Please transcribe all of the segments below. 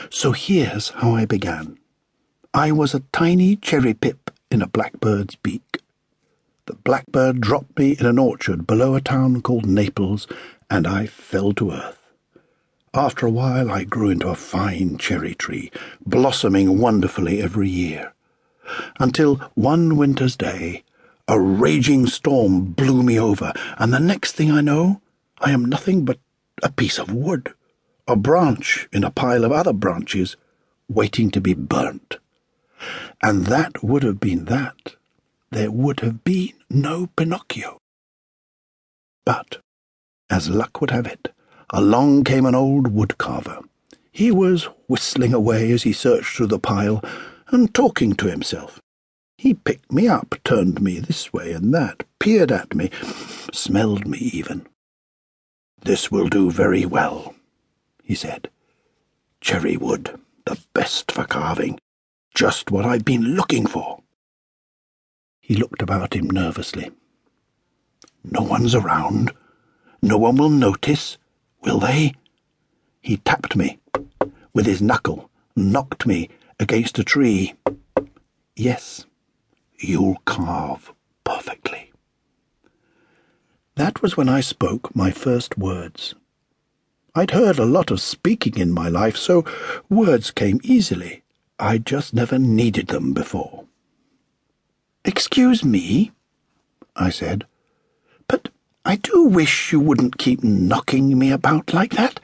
So here's how I began. I was a tiny cherry pip in a blackbird's beak. The blackbird dropped me in an orchard below a town called Naples, and I fell to earth. After a while I grew into a fine cherry tree, blossoming wonderfully every year, until one winter's day a raging storm blew me over, and the next thing I know, I am nothing but a piece of wood, a branch in a pile of other branches, waiting to be burnt. And that would have been that. There would have been no Pinocchio. But, as luck would have it, along came an old woodcarver. He was whistling away as he searched through the pile and talking to himself. He picked me up, turned me this way and that, peered at me, smelled me even. "This will do very well," he said. "Cherry wood, the best for carving. Just what I've been looking for." He looked about him nervously. "No one's around. No one will notice, will they?" He tapped me with his knuckle, knocked me against a tree. "Yes, you'll carve perfectly." That was when I spoke my first words. I'd heard a lot of speaking in my life, so words came easily. I'd just never needed them before. "Excuse me," I said, "but I do wish you wouldn't keep knocking me about like that.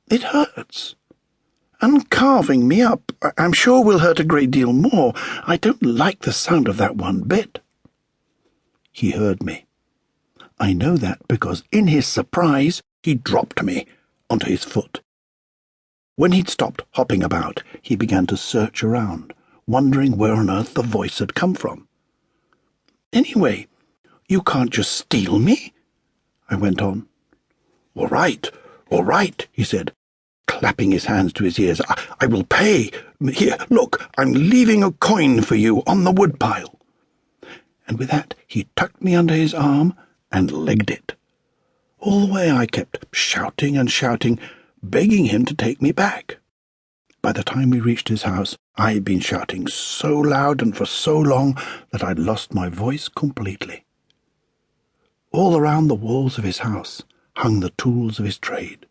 It hurts. And carving me up, I'm sure, will hurt a great deal more. I don't like the sound of that one bit." He heard me. I know that because in his surprise he dropped me onto his foot. When he'd stopped hopping about, he began to search around, wondering where on earth the voice had come from. "Anyway, you can't just steal me," I went on. All right, he said, clapping his hands to his ears. I will pay. Here, look, I'm leaving a coin for you on the woodpile." And with that he tucked me under his arm and legged it. All the way I kept shouting and shouting, begging him to take me back. By the time we reached his house, I had been shouting so loud and for so long that I'd lost my voice completely. All around the walls of his house hung the tools of his trade.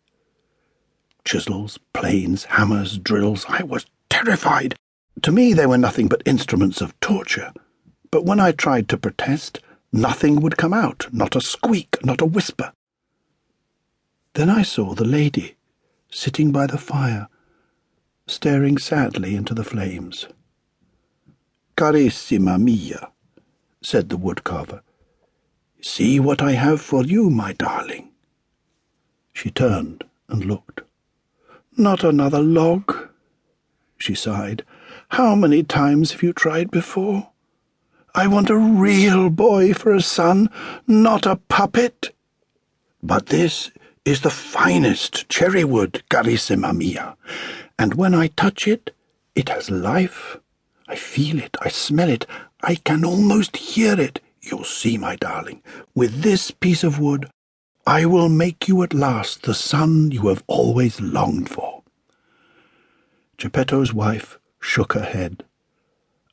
Chisels, planes, hammers, drills. I was terrified. To me they were nothing but instruments of torture. But when I tried to protest, nothing would come out, not a squeak, not a whisper. Then I saw the lady sitting by the fire, staring sadly into the flames. "Carissima mia," said the woodcarver, "see what I have for you, my darling." She turned and looked. "Not another log," she sighed. "How many times have you tried before? I want a real boy for a son, not a puppet. But this is the finest cherry wood, carissima mia, and when I touch it, it has life. I feel it, I smell it, I can almost hear it. You'll see, my darling, with this piece of wood, I will make you at last the son you have always longed for." Geppetto's wife shook her head,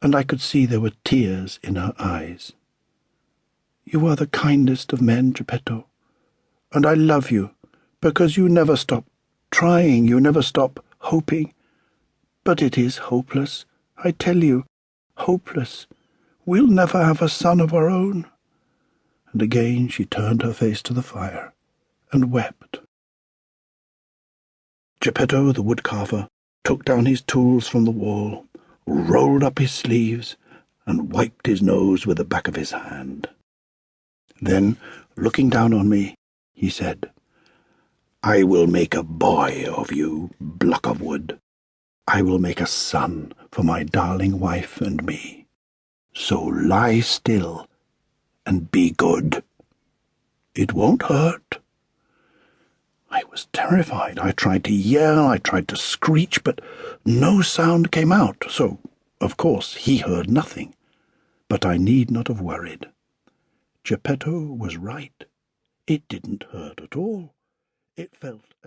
and I could see there were tears in her eyes. "You are the kindest of men, Geppetto, and I love you because you never stop trying, you never stop hoping. But it is hopeless, I tell you, hopeless. We'll never have a son of our own." And again she turned her face to the fire and wept. Geppetto the woodcarver took down his tools from the wall, rolled up his sleeves, and wiped his nose with the back of his hand. Then, looking down on me, he said, "I will make a boy of you, block of wood. I will make a son for my darling wife and me. So lie still and be good. It won't hurt." I was terrified. I tried to yell, I tried to screech, but no sound came out, so, of course, he heard nothing. But I need not have worried. Geppetto was right. It didn't hurt at all. It felt as